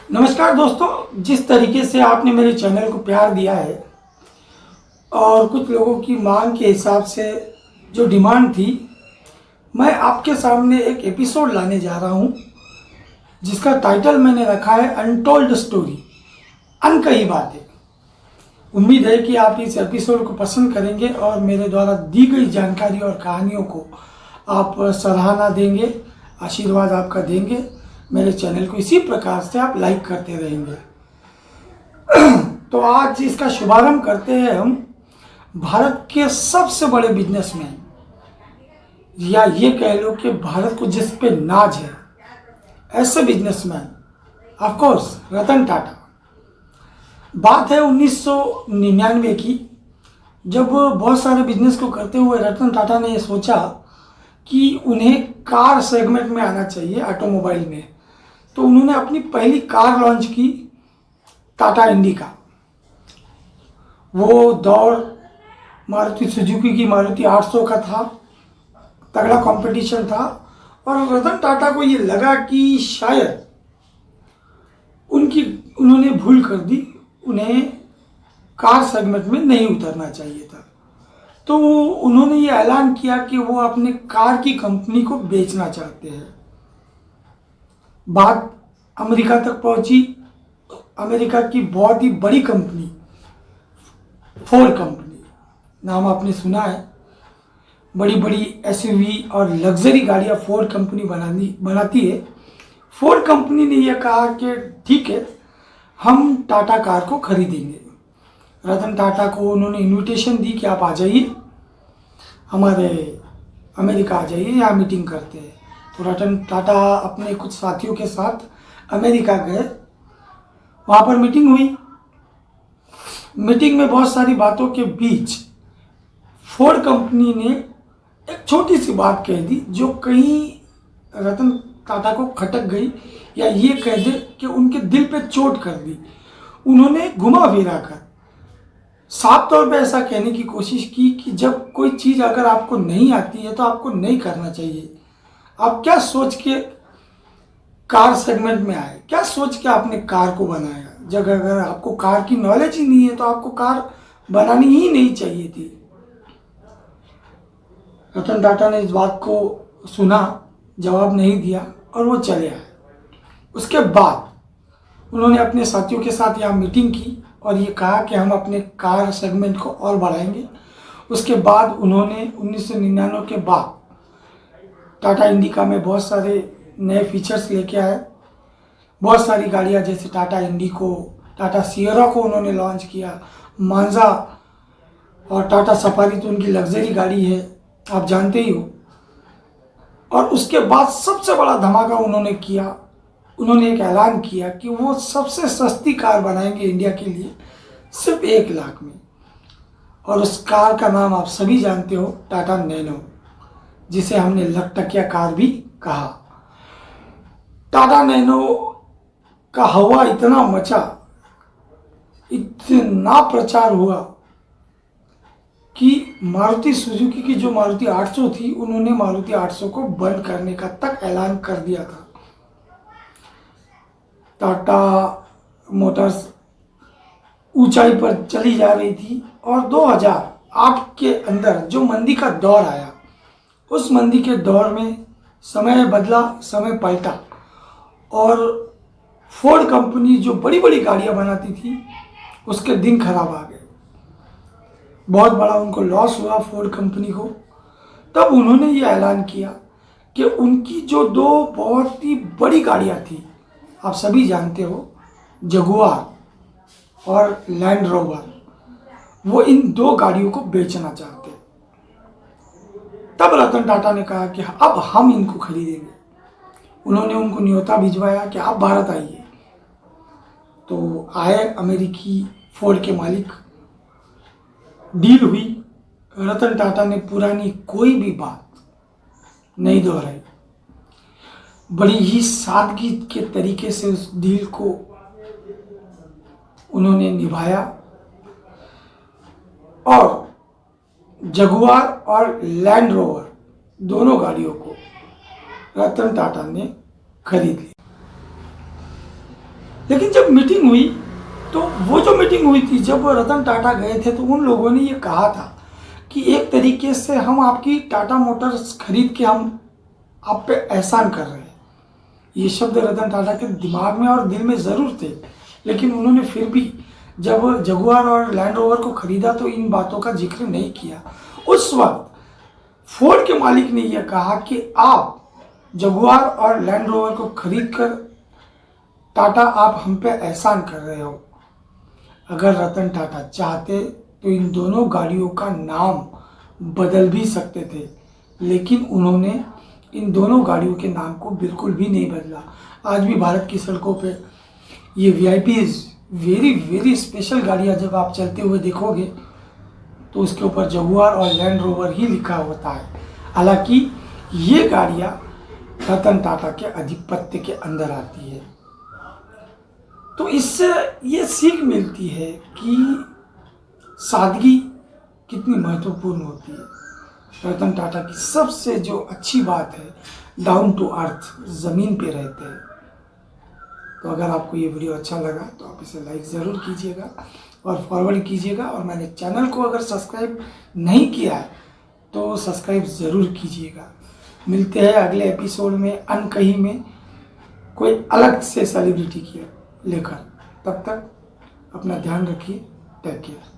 नमस्कार दोस्तों, जिस तरीके से आपने मेरे चैनल को प्यार दिया है और कुछ लोगों की मांग के हिसाब से जो डिमांड थी, मैं आपके सामने एक एपिसोड लाने जा रहा हूं जिसका टाइटल मैंने रखा है अनटोल्ड स्टोरी, अनकही बातें। उम्मीद है कि आप इस एपिसोड को पसंद करेंगे और मेरे द्वारा दी गई जानकारी और कहानियों को आप सराहना देंगे, आशीर्वाद आपका देंगे। मेरे चैनल को इसी प्रकार से आप लाइक करते रहेंगे। तो आज इसका शुभारंभ करते हैं हम भारत के सबसे बड़े बिजनेसमैन, या ये कह लो कि भारत को जिस पे नाज है, ऐसे businessman of course Ratan Tata. बात है 1999 की, जब बहुत सारे बिजनेस को करते हुए रतन टाटा ने ये सोचा कि उन्हें कार सेगमेंट में आना चाहिए, ऑटोमोबाइल में। तो उन्होंने अपनी पहली कार लॉन्च की, टाटा इंडिका। वो दौर मारुति सुजुकी की मारुति 800 का था, तगड़ा कंपटीशन था। और रतन टाटा को ये लगा कि शायद उन्होंने भूल कर दी, उन्हें कार सेगमेंट में नहीं उतरना चाहिए था। तो उन्होंने ये ऐलान किया कि वो अपने कार की कंपनी को बेचना चाहते हैं। बात अमेरिका तक पहुंची। अमेरिका की बहुत ही बड़ी कंपनी फोर्ड कंपनी, नाम आपने सुना है। बड़ी बड़ी एसयूवी और लग्जरी गाड़ियां फोर्ड कंपनी बनाती है। फोर्ड कंपनी ने यह कहा कि ठीक है, हम टाटा कार को खरीदेंगे। रतन टाटा को उन्होंने इनविटेशन दी कि आप आ जाइए, हमारे अमेरिका आ जाइए, यहाँ मीटिंग करते हैं। तो रतन टाटा अपने कुछ साथियों के साथ अमेरिका गए। वहाँ पर मीटिंग हुई। मीटिंग में बहुत सारी बातों के बीच फोर्ड कंपनी ने एक छोटी सी बात कह दी, जो कहीं रतन टाटा को खटक गई, या ये कह दे कि उनके दिल पे चोट कर दी। उन्होंने घुमा फिरा कर साफ तौर पे ऐसा कहने की कोशिश की कि जब कोई चीज़ अगर आपको नहीं आती है तो आपको नहीं करना चाहिए। आप क्या सोच के कार सेगमेंट में आए, क्या सोच के आपने कार को बनाया? जब अगर आपको कार की नॉलेज ही नहीं है तो आपको कार बनानी ही नहीं चाहिए थी। रतन टाटा ने इस बात को सुना, जवाब नहीं दिया और वो चले आए। उसके बाद उन्होंने अपने साथियों के साथ यहाँ मीटिंग की और ये कहा कि हम अपने कार सेगमेंट को और बढ़ाएंगे। उसके बाद उन्होंने 1999 के बाद टाटा इंडिका में बहुत सारे नए फीचर्स लेके आए। बहुत सारी गाड़ियाँ, जैसे टाटा इंडिको, टाटा सियरा को उन्होंने लॉन्च किया, मांजा और टाटा सफारी तो उनकी लग्जरी गाड़ी है, आप जानते ही हो। और उसके बाद सबसे बड़ा धमाका उन्होंने किया, उन्होंने एक ऐलान किया कि वो सबसे सस्ती कार बनाएंगे इंडिया के लिए, सिर्फ 1 लाख में। और उस कार का नाम आप सभी जानते हो, टाटा नैनो, जिसे हमने लखटकिया कार भी कहा। टाटा नैनो का हवा इतना मचा, इतना प्रचार हुआ कि मारुति सुजुकी की जो मारुति 800 थी, उन्होंने मारुति 800 को बंद करने का तक ऐलान कर दिया था। टाटा मोटर्स ऊंचाई पर चली जा रही थी और 2008 के अंदर जो मंदी का दौर आया, उस मंदी के दौर में समय बदला, समय पलटा और फोर्ड कंपनी जो बड़ी बड़ी गाड़ियां बनाती थी, उसके दिन खराब आ गए। बहुत बड़ा उनको लॉस हुआ फोर्ड कंपनी को। तब उन्होंने ये ऐलान किया कि उनकी जो 2 बहुत ही बड़ी गाड़ियां थी, आप सभी जानते हो, जगुआर और लैंड रोवर, वो इन 2 गाड़ियों को बेचना चाहते। तब रतन टाटा ने कहा कि अब हम इनको खरीदेंगे। उन्होंने उनको न्योता भिजवाया कि आप भारत आइए। तो आए अमेरिकी फोर्ड के मालिक, डील हुई। रतन टाटा ने पुरानी कोई भी बात नहीं दोहराई, बड़ी ही सादगी के तरीके से उस डील को उन्होंने निभाया और जगुआर और लैंड रोवर दोनों गाड़ियों को रतन टाटा ने खरीद ली। लेकिन जब मीटिंग हुई तो वो जो मीटिंग हुई थी, जब रतन टाटा गए थे तो उन लोगों ने ये कहा था कि एक तरीके से हम आपकी टाटा मोटर्स खरीद के हम आप पे एहसान कर रहे हैं। ये शब्द रतन टाटा के दिमाग में और दिल में ज़रूर थे, लेकिन उन्होंने फिर भी जब जगुआर और लैंड रोवर को खरीदा तो इन बातों का जिक्र नहीं किया। उस वक्त फोर्ड के मालिक ने यह कहा कि आप जगुआर और लैंड रोवर को खरीद कर टाटा आप हम पे एहसान कर रहे हो। अगर रतन टाटा चाहते तो इन दोनों गाड़ियों का नाम बदल भी सकते थे, लेकिन उन्होंने इन दोनों गाड़ियों के नाम को बिल्कुल भी नहीं बदला। आज भी भारत की सड़कों पे ये वीआईपीज वेरी वेरी स्पेशल गाड़ियाँ जब आप चलते हुए देखोगे तो उसके ऊपर जगुआर और लैंड रोवर ही लिखा होता है। हालांकि ये गाड़ियाँ रतन टाटा के आधिपत्य के अंदर आती है। तो इससे ये सीख मिलती है कि सादगी कितनी महत्वपूर्ण होती है। रतन टाटा की सबसे जो अच्छी बात है, डाउन टू अर्थ, ज़मीन पे रहते हैं। तो अगर आपको ये वीडियो अच्छा लगा तो आप इसे लाइक ज़रूर कीजिएगा और फॉरवर्ड कीजिएगा, और मैंने चैनल को अगर सब्सक्राइब नहीं किया है तो सब्सक्राइब ज़रूर कीजिएगा। मिलते हैं अगले एपिसोड में अनकही में कोई अलग से सेलिब्रिटी की लेकर। तब तक अपना ध्यान रखिए। Take care.